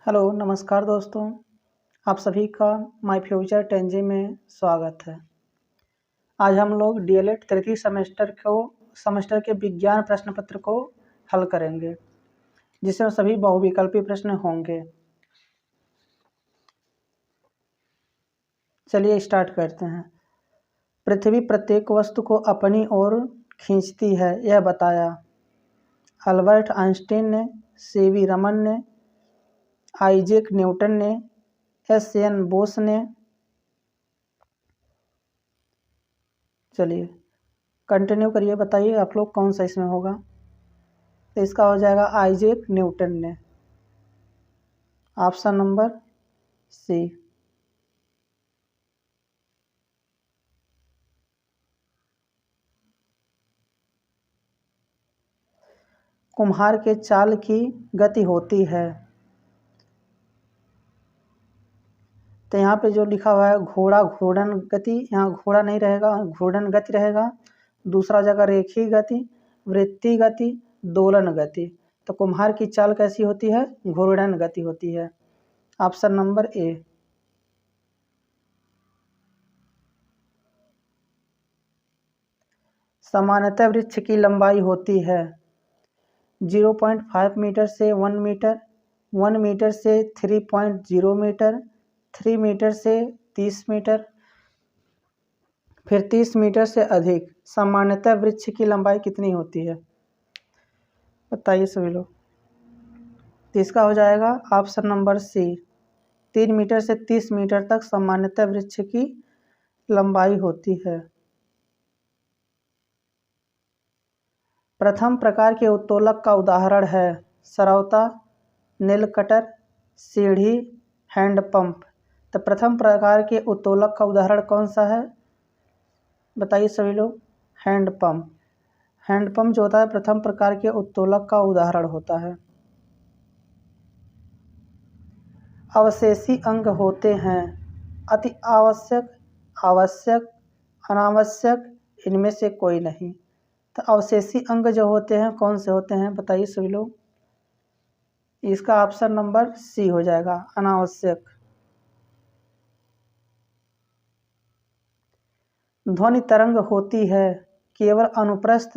Hello नमस्कार दोस्तों, आप सभी का माय फ्यूचर टेंजी में स्वागत है। आज हम लोग डीएलएड तृतीय सेमेस्टर के विज्ञान प्रश्न पत्र को हल करेंगे, जिसमें सभी बहुविकल्पी प्रश्न होंगे। चलिए स्टार्ट करते हैं। पृथ्वी प्रत्येक वस्तु को अपनी ओर खींचती है, यह बताया। अल्बर्ट आइंस्टीन ने, सीवी रमन ने, आइजैक न्यूटन ने, एस.एन. बोस ने। चलिए कंटिन्यू करिए, बताइए आप लोग कौन सा इसमें होगा। तो इसका हो जाएगा आइजैक न्यूटन ने, ऑप्शन नंबर सी। कुम्हार के चाल की गति होती है। तो यहाँ पे जो लिखा हुआ है घोड़ा घूर्णन गति, यहाँ घोड़ा नहीं रहेगा, घूर्णन गति रहेगा। दूसरा जगह रेखीय गति, वृत्तीय गति, दोलन गति। तो कुम्हार की चाल कैसी होती है? घूर्णन गति होती है, ऑप्शन नंबर ए। सामान्यतः वृक्ष की लंबाई होती है 0.5 मीटर से 1 मीटर, 1 मीटर से 3.0 मीटर, 3 मीटर से 30 मीटर, फिर 30 मीटर से अधिक। सामान्यतः वृक्ष की लंबाई कितनी होती है? बताइए सभी लोग। तो इसका हो जाएगा ऑप्शन नंबर सी, 3 मीटर से 30 मीटर तक सामान्यतः वृक्ष की लंबाई होती है। प्रथम प्रकार के उत्तोलक का उदाहरण है सरौता, नील कटर, सीढ़ी, हैंडपंप। तो प्रथम प्रकार के उत्तोलक का उदाहरण कौन सा है? बताइए सभी लोग। हैंडपंप। हैंडपंप जो होता है प्रथम प्रकार के उत्तोलक का उदाहरण होता है। अवशेषी अंग होते हैं अति आवश्यक, आवश्यक, अनावश्यक, इनमें से कोई नहीं। तो अवशेषी अंग जो होते हैं कौन से होते हैं? बताइए सभी लोग। इसका ऑप्शन नंबर सी हो जाएगा, अनावश्यक। ध्वनि तरंग होती है केवल अनुप्रस्थ,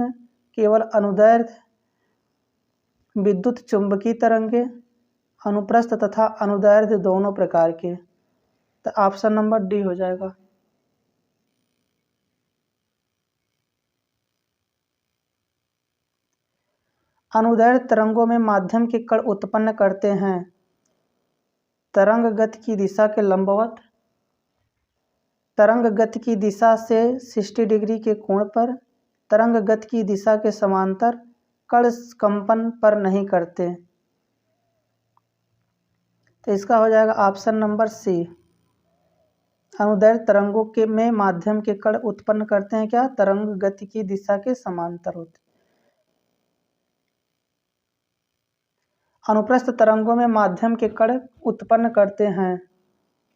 केवल अनुदैर्ध्य, विद्युत चुंबकीय तरंगे, अनुप्रस्थ तथा अनुदैर्ध्य दोनों प्रकार के। तो ऑप्शन नंबर डी हो जाएगा। अनुदैर्ध्य तरंगों में माध्यम के कण उत्पन्न करते हैं तरंग गति की दिशा के लंबवत, तरंग गति की दिशा से 60 डिग्री के कोण पर, तरंग गति की दिशा के समांतर, कण कंपन पर नहीं करते। तो इसका हो जाएगा ऑप्शन नंबर सी। अनुदैर्ध्य तरंगों के में माध्यम के कण उत्पन्न करते हैं क्या? तरंग गति की दिशा के समांतर होते। अनुप्रस्थ तरंगों में माध्यम के कण उत्पन्न करते हैं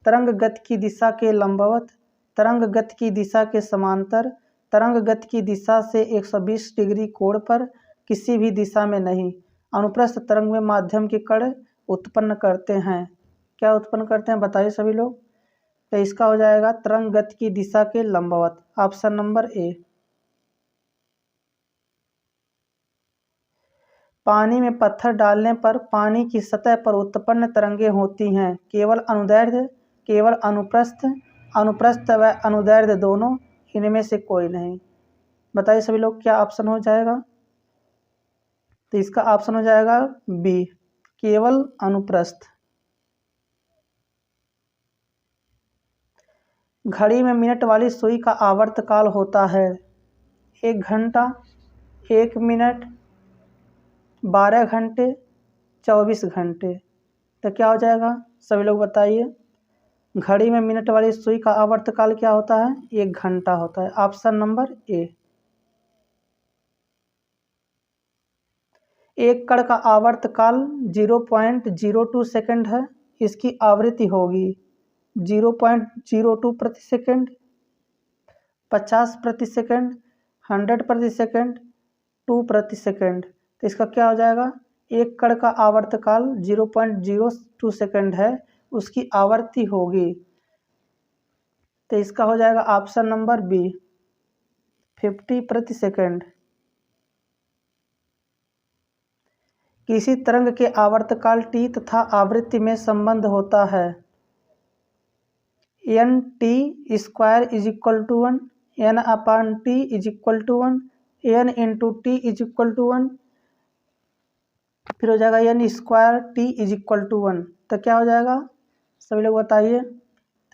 तरंग गति की दिशा के लंबवत, तरंग गति की दिशा के समांतर, तरंग गति की दिशा से 120 डिग्री कोण पर, किसी भी दिशा में नहीं। अनुप्रस्थ तरंग में माध्यम के कण उत्पन्न करते हैं। क्या उत्पन्न करते हैं? बताइए सभी लोग। तो इसका हो जाएगा तरंग गति की दिशा के लंबवत, ऑप्शन नंबर ए। पानी में पत्थर डालने पर पानी की सतह पर उत्पन्न तरंगें होती हैं केवल अनुदैर्ध्य, केवल अनुप्रस्थ, अनुप्रस्थ व अनुदैर्ध्य दोनों, इनमें से कोई नहीं। बताइए सभी लोग क्या ऑप्शन हो जाएगा? तो इसका ऑप्शन हो जाएगा बी, केवल अनुप्रस्थ। घड़ी में मिनट वाली सुई का आवर्तकाल होता है 1 घंटा, 1 मिनट, 12 घंटे, 24 घंटे। तो क्या हो जाएगा? सभी लोग बताइए। घड़ी में मिनट वाली सुई का आवर्तकाल क्या होता है? 1 घंटा होता है, ऑप्शन नंबर ए। एक कण का आवर्तकाल 0.02 सेकंड है। इसकी आवृत्ति होगी 0.02 प्रति सेकंड, 50 प्रति सेकंड, 100 प्रति सेकंड, 2 प्रति सेकंड। तो इसका क्या हो जाएगा? एक कण का आवर्तकाल 0.02 सेकंड है, उसकी आवर्ती होगी। तो इसका हो जाएगा ऑप्शन नंबर बी 50 प्रति सेकंड। किसी तरंग के आवर्तकाल t तथा आवृत्ति में संबंध होता है n t square is equal to 1, n upon T is equal to 1, n into T is equal to 1, फिर हो जाएगा n square T is equal to 1। तो क्या हो जाएगा सभी लोग बताइए।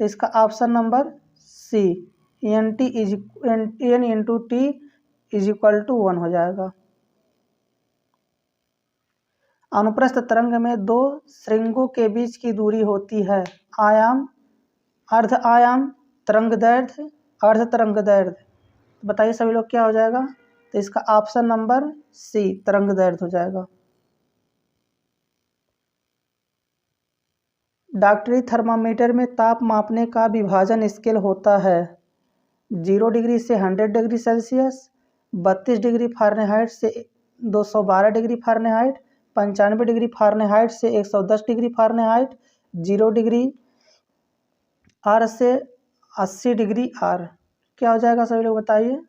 तो इसका option number C N T is N into T is equal to 1 हो जाएगा। अनुप्रस्थ तरंग में दो श्रृंगों के बीच की दूरी होती है आयाम, अर्ध आयाम, तरंग दैर्ध्य, अर्ध तरंग दैर्ध्य। बताइए सभी लोग क्या हो जाएगा। तो इसका ऑप्शन नंबर सी तरंग दैर्ध्य हो जाएगा। डॉक्टरी थर्मामीटर में ताप मापने का विभाजन स्केल होता है 0 डिग्री से 100 डिग्री सेल्सियस, 32 डिग्री फारेनहाइट से 212 डिग्री फारेनहाइट, 95 डिग्री फारेनहाइट से 110 डिग्री फारेनहाइट, 0 डिग्री आर से 80 डिग्री आर। क्या हो जाएगा सभी लोग बताइए।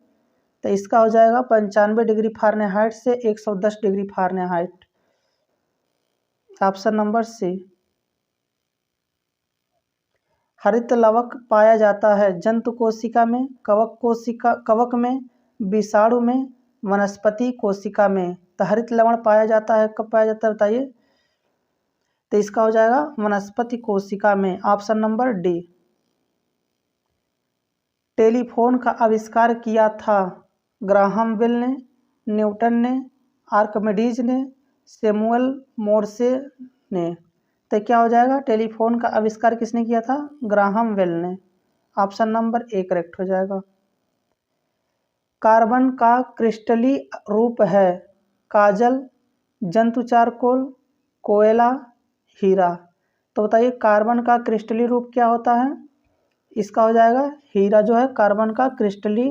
तो इसका हो जाएगा 95 डिग्री फारेनहाइट से 110 degree Fahrenheit, option number C. हरित लवक पाया जाता है जंतु कोशिका में, कवक में, विषाणु में, वनस्पति कोशिका में। तो हरित लवण पाया जाता है कब पाया जाता है बताइए। तो इसका हो जाएगा वनस्पति कोशिका में, ऑप्शन नंबर डी। टेलीफोन का आविष्कार किया था ग्राहम बेल ने, न्यूटन ने, आर्किमिडीज ने, सैमुअल मोर्से ने। तो क्या हो जाएगा टेलीफोन का आविष्कार किसने किया था ग्राहम बेल ने, ऑप्शन नंबर ए करेक्ट हो जाएगा। कार्बन का क्रिस्टली रूप है काजल, जंतु चारकोल, कोयला, हीरा। तो बताइए कार्बन का क्रिस्टली रूप क्या होता है। इसका हो जाएगा हीरा जो है कार्बन का क्रिस्टली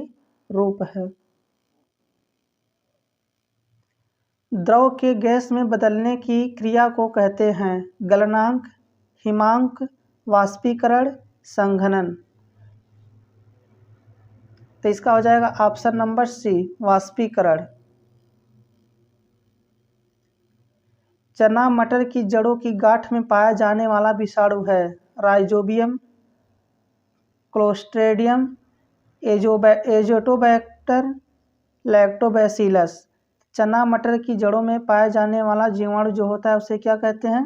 रूप है। द्रव के गैस में बदलने की क्रिया को कहते हैं गलनांक, हिमांक, वाष्पीकरण, संघनन। तो इसका हो जाएगा ऑप्शन नंबर सी वाष्पीकरण। चना मटर की जड़ों की गांठ में पाया जाने वाला विषाणु है राइजोबियम, क्लोस्ट्रेडियम, एजोटोबैक्टर, लैक्टोबैसिलस। चना मटर की जड़ों में पाया जाने वाला जीवाणु जो होता है उसे क्या कहते हैं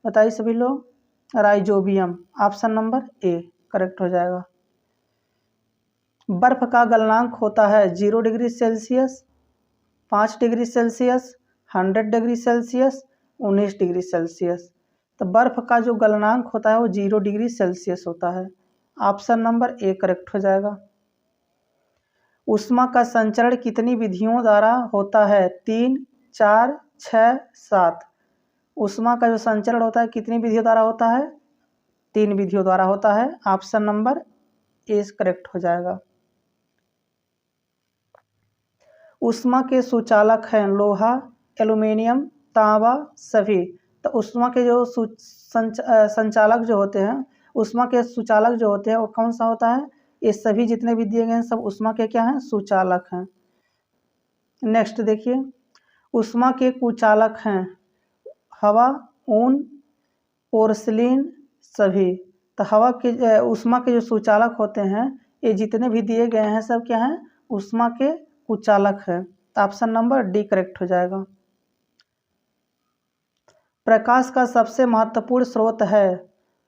बताइए सभी लोग। Rhizobium, option number A correct हो जाएगा। बर्फ का गलनांक होता है 0 degree Celsius, 5 degree Celsius, 100 degree Celsius, 19 degree Celsius. तो बर्फ का जो गलनांक होता है वो 0 डिग्री सेल्सियस होता है, ऑप्शन नंबर ए करेक्ट हो जाएगा। ऊष्मा का संचरण कितनी विधियों द्वारा होता है 3, 4, 6, 7। ऊष्मा का जो संचरण होता है कितनी विधियों द्वारा होता है 3 विधियों द्वारा होता है, ऑप्शन नंबर ए करेक्ट हो जाएगा। ऊष्मा के सुचालक हैं लोहा, एल्युमिनियम, तांबा, सभी। तो ऊष्मा के जो संचालक जो होते हैं, ऊष्मा के सुचालक जो होते हैं वो कौन सा होता है। ये सभी जितने भी दिए गए हैं सब ऊष्मा के क्या हैं सुचालक हैं। नेक्स्ट देखिए ऊष्मा के कुचालक हैं हवा, ऊन, पोर्सिलीन, सभी। तो हवा के ऊष्मा के जो सुचालक होते हैं ये जितने भी दिए गए हैं सब क्या हैं ऊष्मा के कुचालक है, तो ऑप्शन नंबर डी करेक्ट हो जाएगा। प्रकाश का सबसे महत्वपूर्ण स्रोत है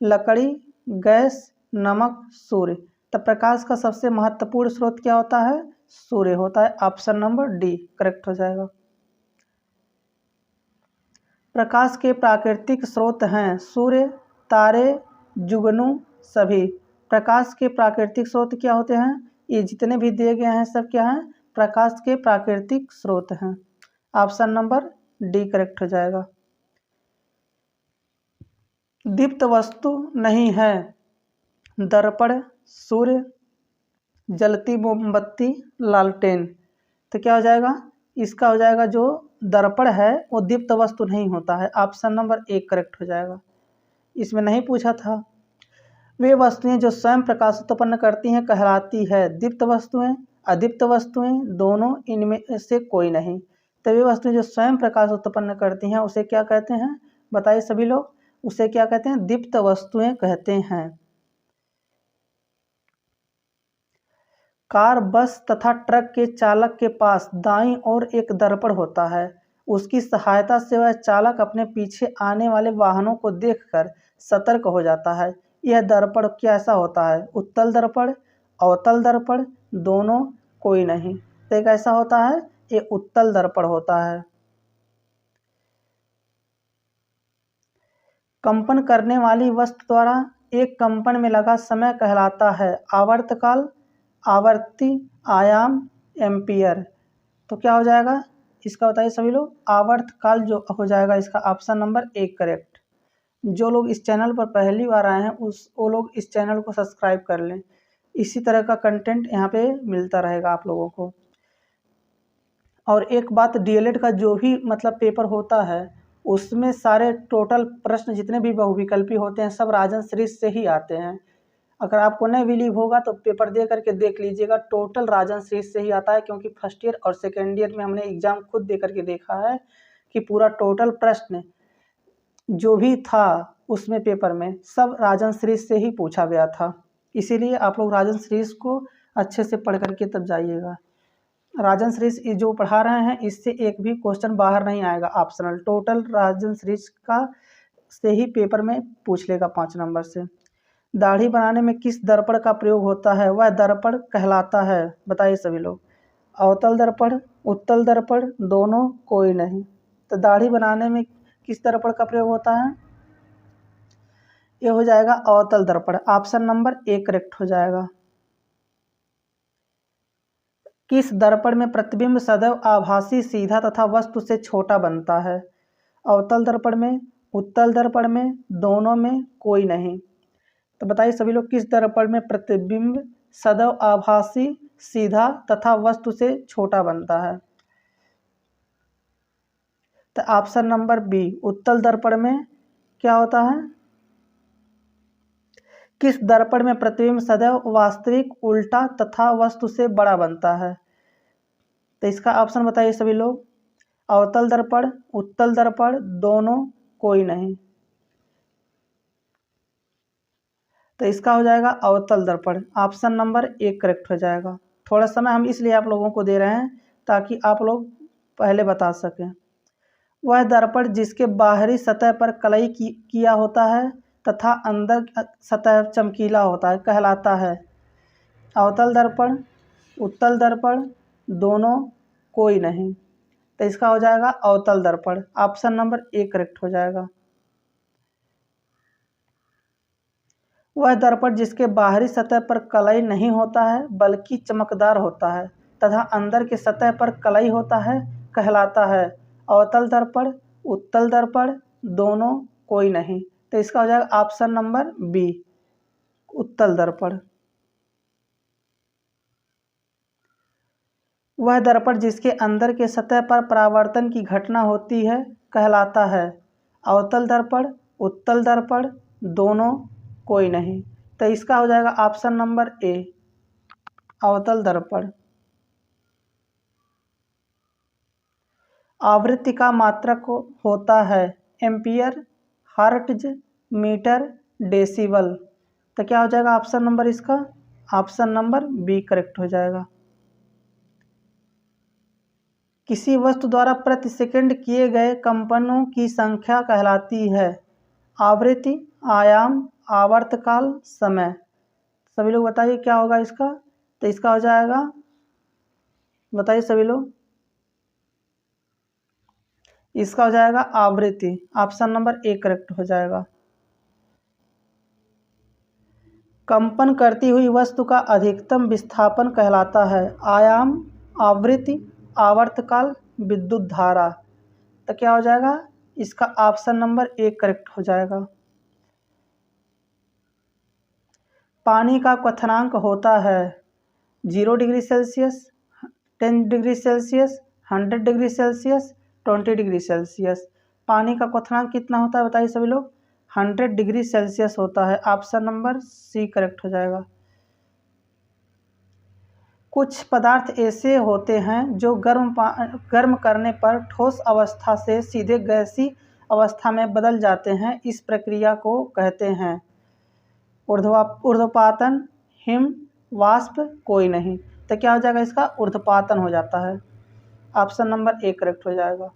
लकड़ी, गैस, नमक, सूर्य। तो प्रकाश का सबसे महत्वपूर्ण स्रोत क्या होता है सूर्य होता है, ऑप्शन नंबर डी करेक्ट हो जाएगा। प्रकाश के प्राकृतिक स्रोत हैं सूर्य, तारे, जुगनू, सभी। प्रकाश के प्राकृतिक स्रोत क्या होते हैं ये जितने भी दिए गए हैं सब क्या हैं प्रकाश के प्राकृतिक स्रोत हैं, ऑप्शन नंबर डी करेक्ट हो जाएगा। दीप्त वस्तु नहीं है दर्पण, सूर्य, जलती मोमबत्ती, लालटेन। तो क्या हो जाएगा इसका हो जाएगा जो दर्पण है वो दीप्त वस्तु नहीं होता है। ऑप्शन नंबर 1 करेक्ट हो जाएगा। इसमें नहीं पूछा था। वे वस्तुएं जो स्वयं प्रकाश उत्पन्न करती हैं कहलाती है दीप्त वस्तुएं, अदीप्त वस्तुएं, दोनों, इनमें से कोई नहीं। तो वे वस्तुएं जो स्वयं प्रकाश उत्पन्न करती हैं उसे क्या कहते हैं? बताइए सभी लोग, उसे क्या कहते हैं? दीप्त वस्तुएं कहते हैं। कार, बस तथा ट्रक के चालक के पास दाईं ओर एक दर्पण होता है। उसकी सहायता से वह चालक अपने पीछे आने वाले वाहनों को देखकर सतर्क हो जाता है। यह दर्पण कैसा होता है? उत्तल दर्पण, अवतल दर्पण, दोनों, कोई नहीं। तो ये कैसा होता है? ये उत्तल दर्पण होता है। कंपन करने वाली वस्तु द्वारा एक कंपन में लगा समय कहलाता है आवर्तकाल, आवर्ती, आयाम, एम्पियर। तो क्या हो जाएगा इसका? बताइए सभी लोग। आवर्तकाल जो हो जाएगा इसका ऑप्शन नंबर 1 करेक्ट। जो लोग इस चैनल पर पहली बार आए हैं वो लोग इस चैनल को सब्सक्राइब कर लें। इसी तरह का कंटेंट यहाँ पे मिलता रहेगा आप लोगों को। और एक बात, डीएलएड का जो भी मतलब पेपर होता है उसमें सारे टोटल प्रश्न जितने भी बहुविकल्पी होते हैं सब राजन सीरीज से ही आते हैं। अगर आपको नहीं बिलीव होगा तो पेपर दे करके देख लीजिएगा, टोटल राजन सीरीज से ही आता है। क्योंकि फर्स्ट ईयर और सेकेंड ईयर में हमने एग्जाम खुद दे करके देखा है कि पूरा टोटल प्रश्न जो भी था उसमें पेपर में सब राजन सीरीज से ही पूछा गया था। इसीलिए आप लोग राजन सीरीज को अच्छे से पढ़ करके तब जाइएगा। राजन सीरीज जो पढ़ा रहे हैं इससे एक भी क्वेश्चन बाहर नहीं आएगा ऑप्शनल। टोटल राजन सीरीज का से ही पेपर में पूछ लेगा 5 नंबर से। दाढ़ी बनाने में किस दर्पण का प्रयोग होता है? वह दर्पण कहलाता है, बताइए सभी लोग। अवतल दर्पण, उत्तल दर्पण, दोनों, कोई नहीं। तो दाढ़ी बनाने में किस दर्पण का प्रयोग होता है? ये हो जाएगा अवतल दर्पण। ऑप्शन नंबर 1 करेक्ट हो जाएगा। किस दर्पण में प्रतिबिंब सदैव आभासी, सीधा तथा वस्तु से छोटा बनता है? अवतल दर्पण में, उत्तल दर्पण में, दोनों में, कोई नहीं। तो बताइए सभी लोग किस दर्पण में प्रतिबिंब सदैव आभासी, सीधा तथा वस्तु से छोटा बनता है? तो ऑप्शन नंबर बी, उत्तल दर्पण में क्या होता है? किस दर्पण में प्रतिबिंब सदैव वास्तविक, उल्टा तथा वस्तु से बड़ा बनता है? तो इसका ऑप्शन बताइए सभी लोग। अवतल दर्पण, उत्तल दर्पण, दोनों, कोई नहीं। तो इसका हो जाएगा अवतल दर्पण। ऑप्शन नंबर 1 करेक्ट हो जाएगा। थोड़ा समय हम इसलिए आप लोगों को दे रहे हैं ताकि आप लोग पहले बता सकें। वह दर्पण जिसके बाहरी सतह पर कलई किया होता है तथा अंदर सतह चमकीला होता है कहलाता है अवतल दर्पण, उत्तल दर्पण, दोनों, कोई नहीं। तो इसका हो जाएगा अवतल दर्पण। ऑप्शन नंबर 1 करेक्ट हो जाएगा। वह दर्पण जिसके बाहरी सतह पर कलई नहीं होता है बल्कि चमकदार होता है तथा अंदर के सतह पर कलई होता है कहलाता है अवतल दर्पण, उत्तल दर्पण, दोनों, कोई नहीं। तो इसका हो जाएगा ऑप्शन नंबर बी, उत्तल दर्पण। वह दर्पण जिसके अंदर के सतह पर परावर्तन की घटना होती है कहलाता है अवतल दर्पण, उत्तल दर्पण, दोनों, कोई नहीं। तो इसका हो जाएगा ऑप्शन नंबर ए, अवतल दर्पण। आवृत्ति का मात्रक होता है एम्पियर, हर्ट्ज, मीटर, डेसिबल। तो क्या हो जाएगा ऑप्शन नंबर इसका? ऑप्शन नंबर बी करेक्ट हो जाएगा। किसी वस्तु द्वारा प्रति सेकंड किए गए कंपनों की संख्या कहलाती है आवृत्ति, आयाम, आवर्तकाल, समय। सभी लोग बताइए क्या होगा इसका? तो इसका हो जाएगा, बताइए सभी लोग, इसका हो जाएगा आवृत्ति। ऑप्शन नंबर 1 करेक्ट हो जाएगा। कंपन करती हुई वस्तु का अधिकतम विस्थापन कहलाता है आयाम, आवृत्ति, आवर्तकाल, विद्युत धारा। तो क्या हो जाएगा इसका? ऑप्शन नंबर 1 करेक्ट हो जाएगा। पानी का क्वथनांक होता है 0 degree Celsius, 10 degree Celsius, 100 degree Celsius, 20 degree Celsius. पानी का क्वथनांक कितना होता है बताइए सभी लोग? 100 डिग्री सेल्सियस होता है। ऑप्शन नंबर सी करेक्ट हो जाएगा। कुछ पदार्थ ऐसे होते हैं जो गर्म करने पर ठोस अवस्था से सीधे गैसीय अवस्था में बदल जाते हैं। इस प्रक्रिया को कहते हैं ऊर्ध्वपातन, हिम, वाष्प, कोई नहीं। तो क्या हो जाएगा इसका? ऊर्ध्वपातन हो जाता है। ऑप्शन नंबर ए करेक्ट हो जाएगा।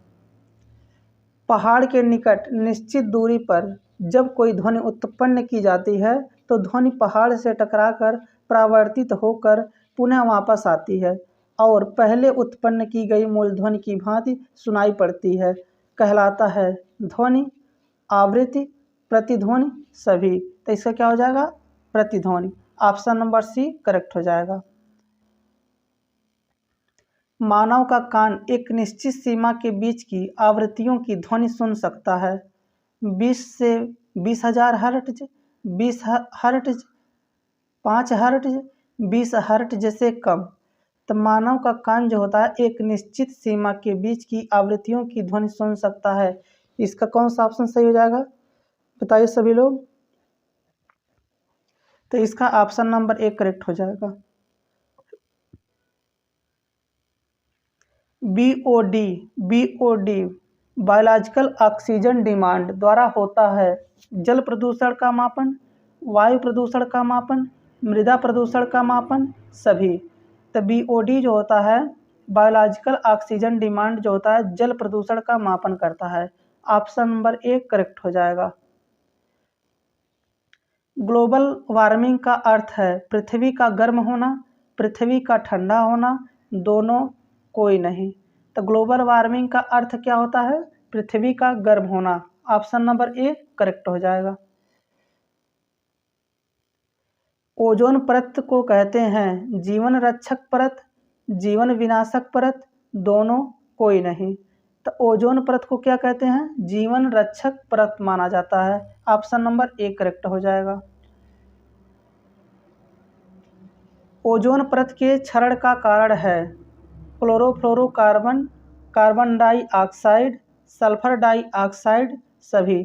पहाड़ के निकट निश्चित दूरी पर जब कोई ध्वनि उत्पन्न की जाती है तो ध्वनि पहाड़ से टकराकर परावर्तित होकर पुनः वापस आती है और पहले उत्पन्न की गई मूल ध्वनि की भांति सुनाई पड़ती है। कहलाता है ध्वनि, आवृत्ति, प्रतिध्वनि, सभी। तो इसका क्या हो जाएगा? प्रतिध्वनि। ऑप्शन नंबर सी करेक्ट हो जाएगा। मानव का कान एक निश्चित सीमा के बीच की आवृत्तियों की ध्वनि सुन सकता है। 20 से 20,000 हर्ट्ज, 20 हर्ट्ज, 5 हर्ट्ज, 20 हर्ट्ज से कम। तो मानव का कान जो होता है एक निश्चित सीमा के बीच की आवृत्तियों की ध्वनि सुन सकता है। इसका कौन सा ऑप्शन सही हो जाएगा बताइए सभी लोग? तो इसका ऑप्शन नंबर ए करेक्ट हो जाएगा। बीओडी बायोलॉजिकल ऑक्सीजन डिमांड द्वारा होता है जल प्रदूषण का मापन, वायु प्रदूषण का मापन, मृदा प्रदूषण का मापन, सभी। तो बीओडी जो होता है बायोलॉजिकल ऑक्सीजन डिमांड जो होता है जल प्रदूषण का मापन करता है। ऑप्शन नंबर ए करेक्ट हो जाएगा। ग्लोबल वार्मिंग का अर्थ है पृथ्वी का गर्म होना, पृथ्वी का ठंडा होना, दोनों, कोई नहीं। तो ग्लोबल वार्मिंग का अर्थ क्या होता है? पृथ्वी का गर्म होना। ऑप्शन नंबर ए करेक्ट हो जाएगा। ओजोन परत को कहते हैं जीवन रक्षक परत, जीवन विनाशक परत, दोनों, कोई नहीं। तो ओजोन परत को क्या कहते हैं? जीवन रक्षक परत माना जाता है। ऑप्शन नंबर ए करेक्ट हो जाएगा। ओजोन परत के क्षरण का कारण है chlorofluorocarbon, carbon dioxide, sulphur dioxide, सभी।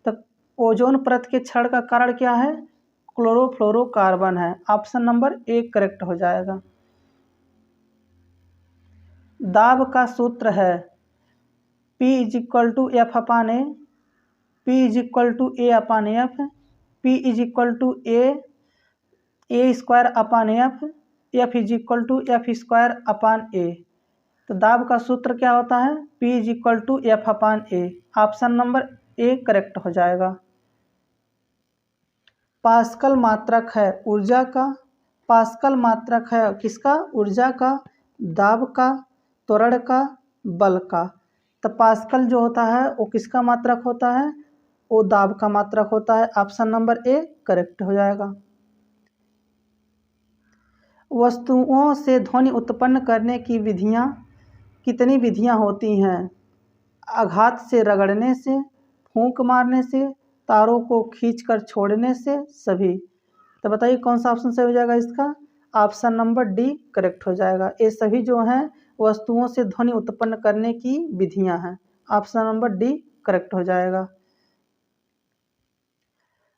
तो ओजोन परत के क्षरण का कारण क्या है? क्लोरोफ्लोरोकार्बन है। ऑप्शन नंबर ए करेक्ट हो जाएगा। दाब का सूत्र है P = F upon A, P = A upon F, P = A square upon F, F = F square upon A। तो दाब का सूत्र क्या होता है? P = F upon A। Option number A correct हो जाएगा। पास्कल मात्रक है ऊर्जा का, पास्कल मात्रक है किसका? ऊर्जा का, दाब का, त्वरण का, बल का। तो पास्कल जो होता है वो किसका मात्रक होता है? वो दाब का मात्रक होता है। ऑप्शन नंबर ए करेक्ट हो जाएगा। वस्तुओं से ध्वनि उत्पन्न करने की विधियाँ कितनी विधियाँ होती हैं? आघात से रगड़ने से, फूंक मारने से, तारों को खींचकर छोड़ने से, सभी। तो बताइए कौन सा ऑप्शन सही हो जाएगा इसका? ऑप्शन नंबर डी करेक्ट हो जाएगा। ये सभी जो हैं वस्तुओं से ध्वनि उत्पन्न करने की विधियां हैं। ऑप्शन नंबर डी करेक्ट हो जाएगा।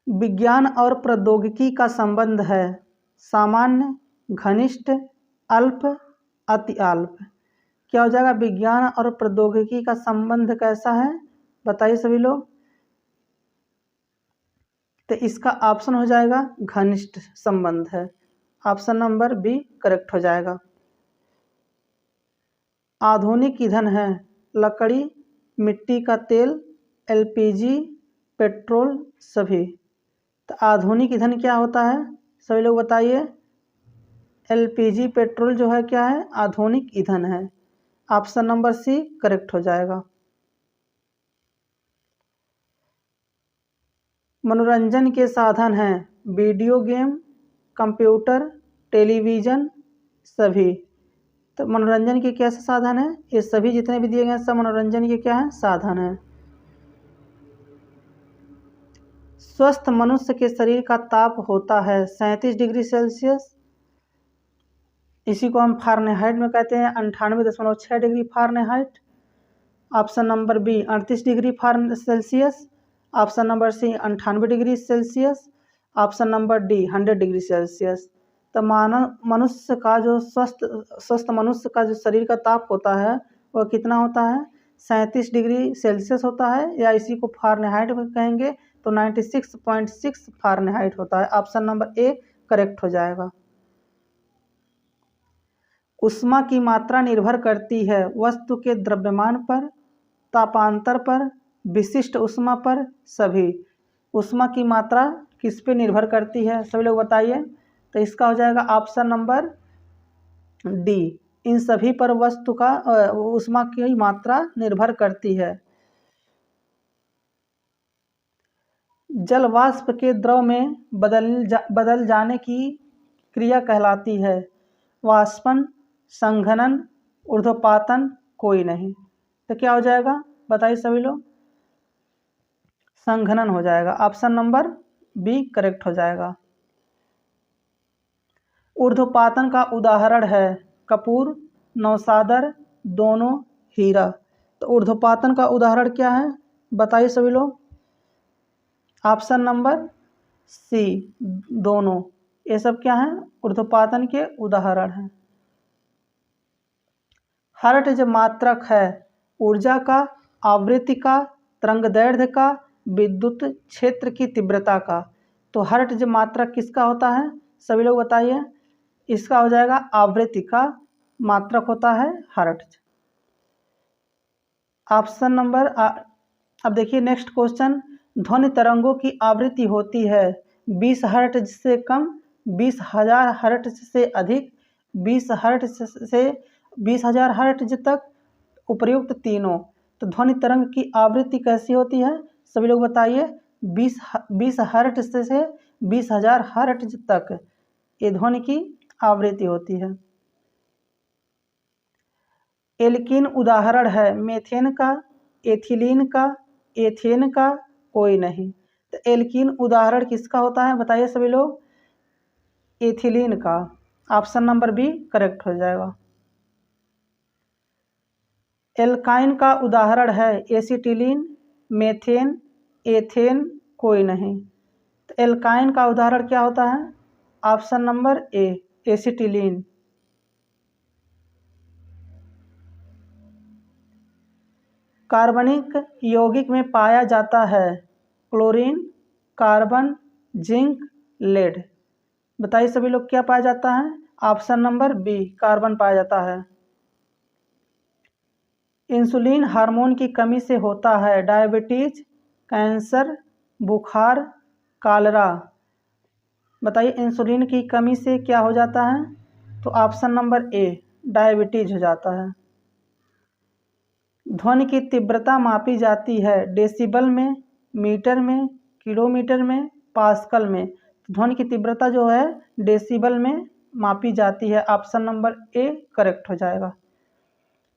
विज्ञान और प्रौद्योगिकी का संबंध है सामान्य, घनिष्ठ, अल्प, अति अल्प। क्या हो जाएगा? विज्ञान और प्रौद्योगिकी का संबंध कैसा है बताइए सभी लोग? तो इसका ऑप्शन हो जाएगा घनिष्ठ संबंध है। ऑप्शन नंबर बी करेक्ट हो जाएगा। आधुनिक ईंधन है लकड़ी, मिट्टी का तेल, एलपीजी, पेट्रोल, सभी। तो आधुनिक ईंधन क्या होता है सभी लोग बताइए? एलपीजी पेट्रोल जो है क्या है? आधुनिक ईंधन है। ऑप्शन नंबर सी करेक्ट हो जाएगा। मनोरंजन के साधन हैं वीडियो गेम, कंप्यूटर, टेलीविज़न, सभी। तो मनोरंजन के कैसे साधन हैं? ये सभी जितने भी दिए गए हैं सब मनोरंजन के क्या हैं? साधन हैं। स्वस्थ मनुष्य के शरीर का ताप होता है 37 डिग्री सेल्सियस, इसी को हम फारेनहाइट में कहते हैं 98.6 degree Fahrenheit. Option number B 38 degree Celsius. Option number C 98 degree Celsius. Option number D 100 degree Celsius. तो मनुष्य का जो स्वस्थ मनुष्य का जो शरीर का ताप होता है वह कितना होता है? 37 डिग्री सेल्सियस होता है, या इसी को फारेनहाइट में कहेंगे तो 96.6 फारेनहाइट होता है। ऑप्शन नंबर ए करेक्ट हो जाएगा। ऊष्मा की मात्रा निर्भर करती है वस्तु के द्रव्यमान पर, तापांतर पर, विशिष्ट ऊष्मा पर, सभी। ऊष्मा की मात्रा किस पे निर्भर करती है सभी लोग बताइए। तो इसका हो जाएगा ऑप्शन नंबर डी, इन सभी पर वस्तु का ऊष्मा की मात्रा निर्भर करती है। जल वाष्प के द्रव में बदल जाने की क्रिया कहलाती है वाष्पन, संघनन, ऊर्ध्वपातन, कोई नहीं। तो क्या हो जाएगा बताइए सभी लोग? संघनन हो जाएगा। ऑप्शन नंबर बी करेक्ट हो जाएगा। ऊर्ध्वपातन का उदाहरण है कपूर, नौसादर, दोनों, हीरा। तो ऊर्ध्वपातन का उदाहरण क्या है बताइए सभी लोग? ऑप्शन नंबर सी दोनों। ये सब क्या है? ऊर्ध्वपातन के उदाहरण हैं। हर्ट्ज मात्रक है ऊर्जा का, आवृत्ति का, तरंगदैर्घ्य का, विद्युत क्षेत्र की तीव्रता का। तो हर्ट्ज मात्रक किसका होता है सभी लोग बताइए? इसका हो जाएगा आवृत्ति का मात्रक होता है हर्ट्ज। ऑप्शन नंबर अब देखिए नेक्स्ट क्वेश्चन। ध्वनि तरंगों की आवृत्ति होती है 20 हर्ट्ज से कम, 20,000 हर्ट्ज से अधिक, 20 हर्ट्ज से 20,000 हर्ट्ज तक, उपर्युक्त तीनों। तो ध्वनि तरंग की आवृत्ति कैसी होती है सभी लोग बताइए? 20 हर्ट्ज से 20,000 हर्ट्ज तक ये ध्वनि की आवृत्ति होती है। एल्कीन उदाहरण है मेथेन का, एथिलीन का, एथेन का, कोई नहीं। तो एल्कीन उदाहरण किसका होता है बताइए सभी लोग? एथिलीन का। ऑप्शन नंबर बी करेक्ट हो जाएगा। एल्काइन का उदाहरण है एसिटिलीन, मेथेन, एथेन, कोई नहीं। तो एल्काइन का उदाहरण क्या होता है? Option number A acetylene. कार्बनिक यौगिक में पाया जाता है क्लोरीन, कार्बन, जिंक, लेड। बताइए सभी लोग क्या पाया जाता है? ऑप्शन नंबर बी कार्बन पाया जाता है। इंसुलिन हार्मोन की कमी से होता है डायबिटीज, कैंसर, बुखार, कॉलरा। बताइए इंसुलिन की कमी से क्या हो जाता है? तो ऑप्शन नंबर ए डायबिटीज हो जाता है। ध्वनि की तीव्रता मापी जाती है डेसिबल में, मीटर में, किलोमीटर में, पास्कल में। ध्वनि की तीव्रता जो है डेसिबल में मापी जाती है। ऑप्शन नंबर ए करेक्ट हो जाएगा।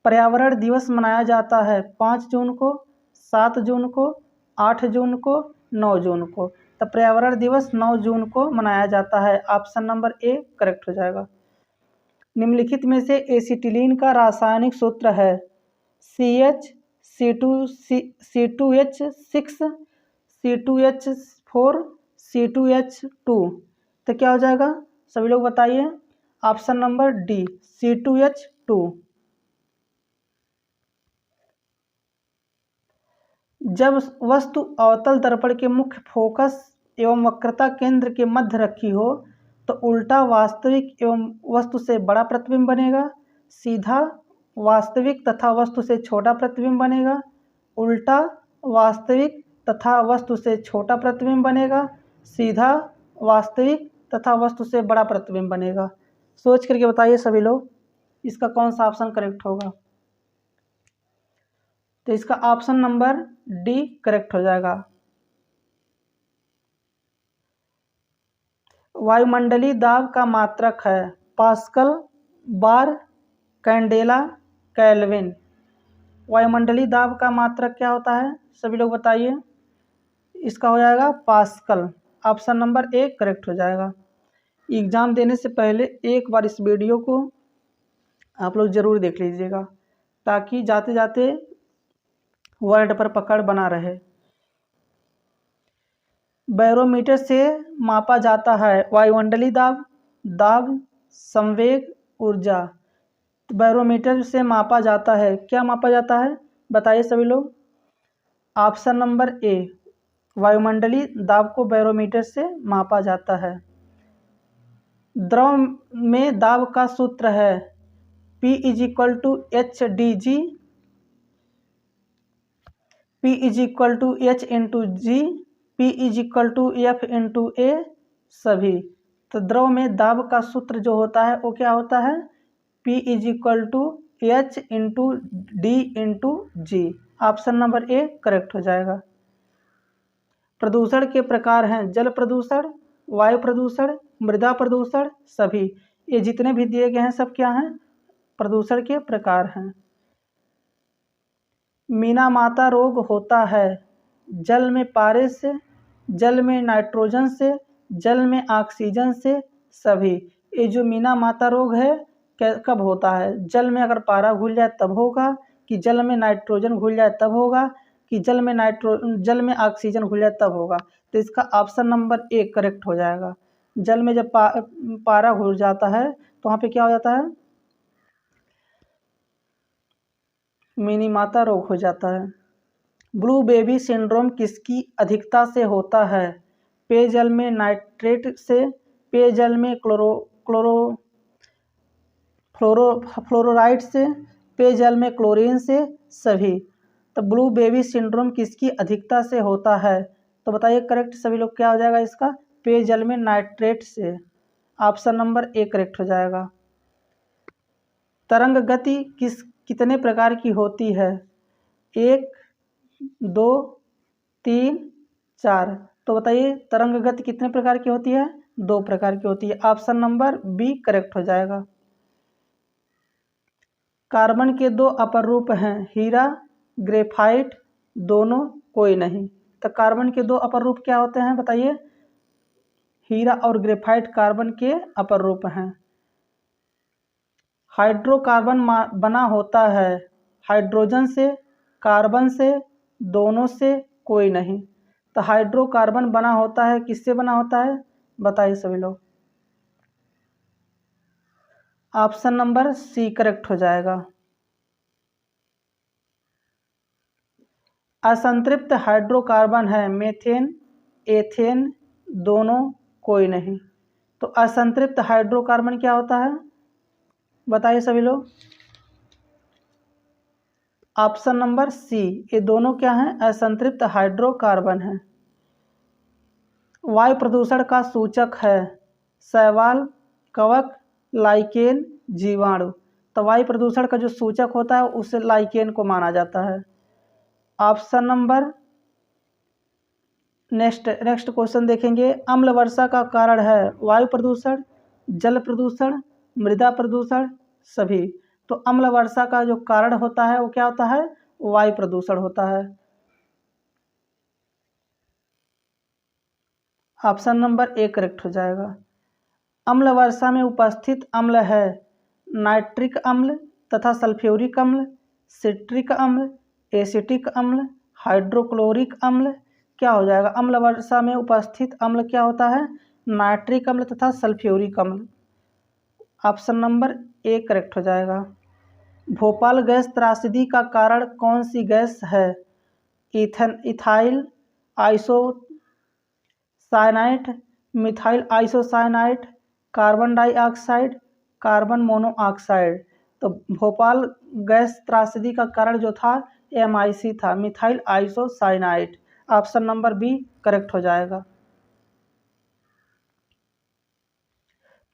पर्यावरण दिवस मनाया जाता है 5 जून को, 7 जून को, 8 जून को, 9 जून को। तो पर्यावरण दिवस 9 जून को मनाया जाता है। ऑप्शन नंबर ए करेक्ट हो जाएगा। निम्नलिखित में से एसिटिलीन का रासायनिक सूत्र है CH, C2H6, C2H4, C2H2। तो क्या हो जाएगा सभी लोग बताइए? Option number D C2H2। जब वस्तु अवतल दर्पण के मुख्य फोकस एवं वक्रता केंद्र के मध्य रखी हो तो उल्टा वास्तविक एवं वस्तु से बड़ा प्रतिबिंब बनेगा, सीधा वास्तविक तथा वस्तु से छोटा प्रतिबिंब बनेगा, उल्टा वास्तविक तथा वस्तु से छोटा प्रतिबिंब बनेगा, सीधा वास्तविक तथा वस्तु से बड़ा प्रतिबिंब बनेगा। सोच करके बताइए सभी लोग इसका कौन सा ऑप्शन करेक्ट होगा? तो इसका ऑप्शन नंबर डी करेक्ट हो जाएगा। वायुमंडलीय दाब का मात्रक है पास्कल, बार, कैंडेला, केल्विन। वायुमंडलीय दाब का मात्रक क्या होता है सभी लोग बताइए? इसका हो जाएगा pascal. Option number A correct हो जाएगा। एग्ज़ाम देने से पहले एक बार इस वीडियो को आप लोग ज़रूर देख लीजिएगा ताकि जाते जाते वर्ड पर पकड़ बना रहे। बैरोमीटर से मापा जाता है वायुमंडलीय दाब, दाब, संवेग, ऊर्जा। तो बैरोमीटर से मापा जाता है, क्या मापा जाता है बताइए सभी लोग। ऑप्शन नंबर ए, वायुमंडलीय दाब को बैरोमीटर से मापा जाता है। द्रव में दाब का सूत्र है P = H/dg, P = H/g, P = F/A सभी। तो द्रव में दाब का सूत्र जो होता है वो क्या होता है, P = H/d/g। Option number A correct हो जाएगा। प्रदूषण के प्रकार हैं जल प्रदूषण, वायु प्रदूषण, मृदा प्रदूषण सभी। ये जितने भी दिए गए हैं सब क्या हैं, प्रदूषण के प्रकार हैं। मीनामाता रोग होता है जल में पारे से, जल में नाइट्रोजन से, जल में ऑक्सीजन से सभी। ये जो मीनामाता रोग है कब होता है, जल में अगर पारा घुल जाए तब होगा, कि जल में नाइट्रोजन घुल जाए तब होगा, कि जल में ऑक्सीजन घुल जाए तब होगा। तो इसका ऑप्शन नंबर ए करेक्ट हो जाएगा। जल में जब पारा घुल जाता है तो वहाँ पे क्या हो जाता है, मीनामाता रोग हो जाता है। ब्लू बेबी सिंड्रोम किसकी अधिकता से होता है, पेयजल में नाइट्रेट से, पेयजल में फ्लोराइड से, पेयजल में क्लोरीन से सभी। तो ब्लू बेबी सिंड्रोम किसकी अधिकता से होता है, तो बताइए करेक्ट सभी लोग क्या हो जाएगा इसका, पेयजल में नाइट्रेट से। ऑप्शन नंबर ए करेक्ट हो जाएगा। तरंग गति कितने प्रकार की होती है, 1, 2, 3, 4। तो बताइए तरंग गति कितने प्रकार की होती है, 2 प्रकार की होती है। ऑप्शन नंबर बी करेक्ट हो जाएगा। कार्बन के 2 अपर रूप हैं, हीरा, ग्रेफाइट, दोनों, कोई नहीं। तो कार्बन के 2 अपर रूप क्या होते हैं बताइए, हीरा और ग्रेफाइट कार्बन के अपर रूप हैं। हाइड्रोकार्बन बना होता है हाइड्रोजन से, कार्बन से, दोनों से, कोई नहीं। तो हाइड्रोकार्बन बना होता है किससे बना होता है बताइए सभी लोग। ऑप्शन नंबर सी करेक्ट हो जाएगा। असंतृप्त हाइड्रोकार्बन है मेथेन, एथेन, दोनों, कोई नहीं। तो असंतृप्त हाइड्रोकार्बन क्या होता है बताइए सभी लोग। ऑप्शन नंबर सी, ये दोनों क्या हैं, असंतृप्त हाइड्रोकार्बन हैं। वायु प्रदूषण का सूचक है शैवाल, कवक, लाइकेन, जीवाणु। तो वायु प्रदूषण का जो सूचक होता है उसे लाइकेन को माना जाता है। ऑप्शन नंबर नेक्स्ट क्वेश्चन देखेंगे। अम्ल वर्षा का कारण है वायु प्रदूषण, जल प्रदूषण, मृदा प्रदूषण सभी। तो अम्ल वर्षा का जो कारण होता है वो क्या होता है, वायु प्रदूषण होता है। ऑप्शन नंबर ए करेक्ट हो जाएगा। अम्ल वर्षा में उपस्थित अम्ल है नाइट्रिक अम्ल तथा सल्फ्यूरिक अम्ल, सिट्रिक अम्ल, एसिटिक अम्ल, हाइड्रोक्लोरिक अम्ल। क्या हो जाएगा, अम्ल वर्षा में उपस्थित अम्ल क्या होता है, नाइट्रिक अम्ल तथा सल्फ्यूरिक अम्ल। ऑप्शन नंबर ए करेक्ट हो जाएगा। भोपाल गैस त्रासदी का कारण कौन सी गैस है, ethyl isocyanide, methyl isocyanide, carbon dioxide, carbon monoxide. तो भोपाल गैस त्रासदी का कारण जो था MIC था, methyl isocyanide. Option number B correct हो जाएगा।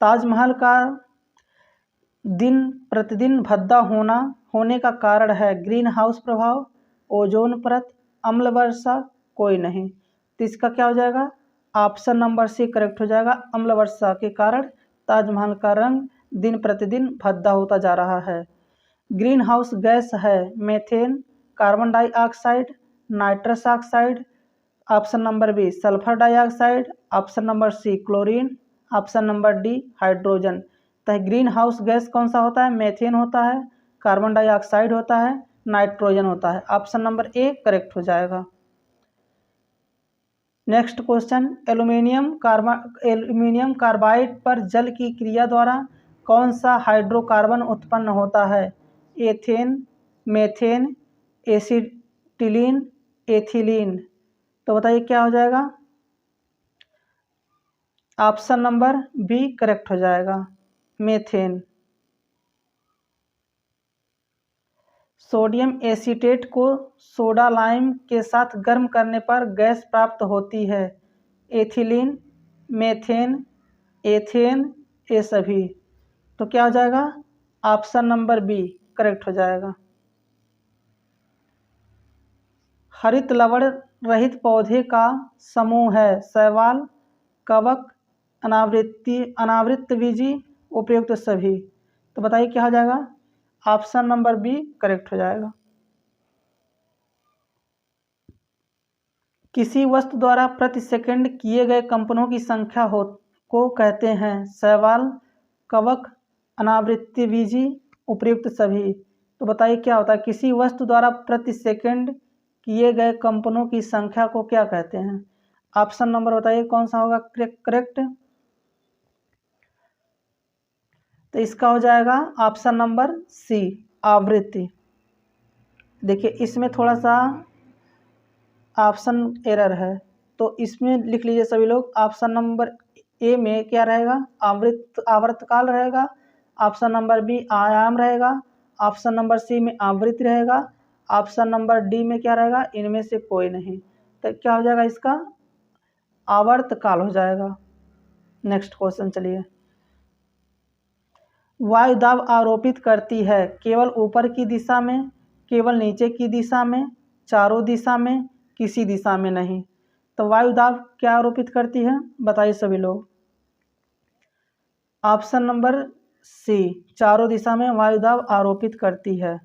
ताजमहल का दिन प्रतिदिन भद्दा होने का कारण है ग्रीन हाउस प्रभाव, ओजोन परत, अम्ल वर्षा, कोई नहीं। तो इसका क्या हो जाएगा, ऑप्शन नंबर सी करेक्ट हो जाएगा। अम्ल वर्षा के कारण ताजमहल का रंग दिन प्रतिदिन भद्दा होता जा रहा है। ग्रीन हाउस गैस है methane, carbon dioxide, nitrous oxide. Option number B sulphur dioxide, option number C chlorine, option number D hydrogen. तो ग्रीन हाउस गैस कौन सा होता है? मीथेन होता है, कार्बन डाइऑक्साइड होता है, नाइट्रोजन होता है। ऑप्शन नंबर ए करेक्ट हो जाएगा। नेक्स्ट क्वेश्चन, एल्यूमिनियम कार्बाइड पर जल की क्रिया द्वारा कौन सा हाइड्रोकार्बन उत्पन्न होता है? Ethane, methane, acetylene, ethylene. तो बताइए क्या हो जाएगा? ऑप्शन नंबर बी करेक्ट हो जाएगा, मेथेन। सोडियम एसीटेट को सोडा लाइम के साथ गर्म करने पर गैस प्राप्त होती है। एथिलीन, मेथेन, एथेन, ये सभी। तो क्या हो जाएगा? ऑप्शन नंबर बी करेक्ट हो जाएगा। हरित लवण रहित पौधे का समूह है शैवाल, कवक, अनावृतबीजी, उपयुक्त सभी। तो बताइए क्या हो जाएगा? ऑप्शन नंबर बी करेक्ट हो जाएगा। किसी वस्तु द्वारा प्रति सेकंड किए गए कंपनों की संख्या को कहते हैं शैवाल, कवक, अनावृतबीजी, उपयुक्त सभी। तो बताइए क्या होता है? किसी वस्तु द्वारा प्रति सेकंड किए गए कंपनों की संख्या को क्या कहते हैं? ऑप्शन नंबर बताइए कौन सा होगा करेक्ट? तो इसका हो जाएगा ऑप्शन नंबर सी, आवृत्ति। देखिए इसमें थोड़ा सा ऑप्शन एरर है, तो इसमें लिख लीजिए सभी लोग। ऑप्शन नंबर ए में क्या रहेगा? आवर्तकाल रहेगा। ऑप्शन नंबर बी आयाम रहेगा। ऑप्शन नंबर सी में आवृत्ति रहेगा। ऑप्शन नंबर डी में क्या रहेगा? इनमें से कोई नहीं। तो क्या हो जाएगा इसका? आवर्तकाल हो जाएगा। नेक्स्ट क्वेश्चन चलिए। वायु दाब आरोपित करती है केवल ऊपर की दिशा में, केवल नीचे की दिशा में, चारों दिशा में, किसी दिशा में नहीं। तो वायु दाब क्या आरोपित करती है? बताइए सभी लोग। ऑप्शन नंबर सी, चारों दिशा में वायु दाब आरोपित करती है।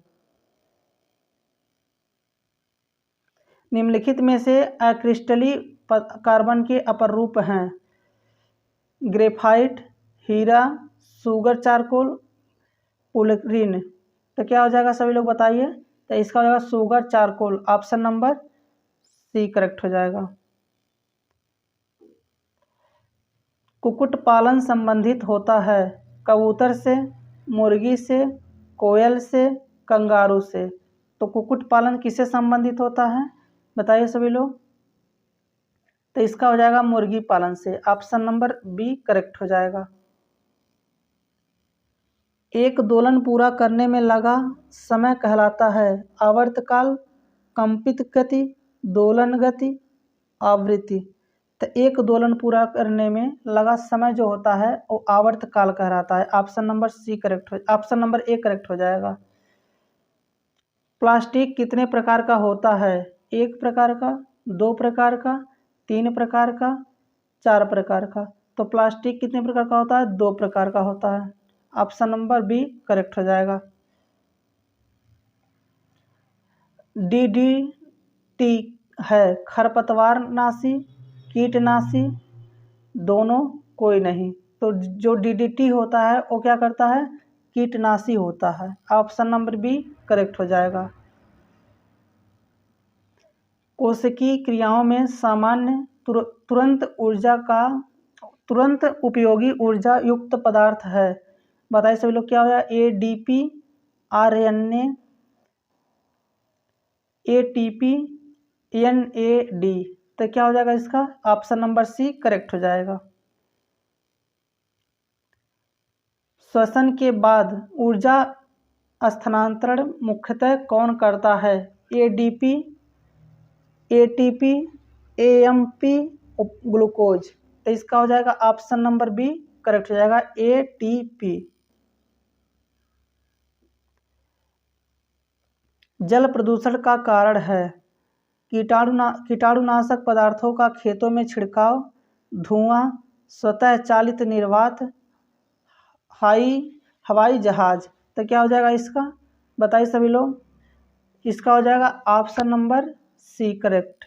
निम्नलिखित में से अक्रिस्टलीय कार्बन के अपर रूप हैं ग्रेफाइट, हीरा, सुगर चारकोल, पुलरिन। तो क्या हो जाएगा सभी लोग बताइए? तो इसका हो जाएगा sugar charcoal. Option number C correct हो जाएगा। कुक्कुट पालन संबंधित होता है कबूतर से, मुर्गी से, कोयल से, कंगारू से। तो कुक्कुट पालन किससे संबंधित होता है? बताइए सभी लोग। तो इसका हो जाएगा मुर्गी पालन से। ऑप्शन नंबर बी करेक्ट हो जाएगा। एक दोलन पूरा करने में लगा समय कहलाता है आवर्तकाल, कंपित गति, दोलन गति, आवृत्ति। तो एक दोलन पूरा करने में लगा समय जो होता है वो आवर्तकाल कहलाता है। ऑप्शन नंबर सी करेक्ट हो, ऑप्शन नंबर ए करेक्ट हो जाएगा। प्लास्टिक कितने प्रकार का होता है? एक प्रकार का, दो प्रकार का, तीन प्रकार का, चार प्रकार का। तो प्लास्टिक कितने प्रकार का होता है? दो प्रकार का होता है। ऑप्शन नंबर बी करेक्ट हो जाएगा। डीडीटी है खरपतवारनाशी, कीटनाशी, दोनों, कोई नहीं। तो जो डीडीटी होता है वो क्या करता है? कीटनाशी होता है। ऑप्शन नंबर बी करेक्ट हो जाएगा। कोशिकीय क्रियाओं में सामान्य तुरंत उपयोगी ऊर्जा युक्त पदार्थ है। बताइए सभी लोग क्या होगा? ADP, RNA, ATP, NAD. तो क्या हो जाएगा इसका? ऑप्शन नंबर सी करेक्ट हो जाएगा। श्वसन के बाद ऊर्जा स्थानांतरण मुख्यतः कौन करता है? ADP, ATP, AMP, glucose. तो इसका हो जाएगा ऑप्शन नंबर बी करेक्ट हो जाएगा, एटीपी। जल प्रदूषण का कारण है कीटाणुनाशक पदार्थों का खेतों में छिड़काव, धुआं, स्वतः चालित निर्वात, हवाई जहाज। तो क्या हो जाएगा इसका? बताइए सभी लोग। इसका हो जाएगा ऑप्शन नंबर सी करेक्ट।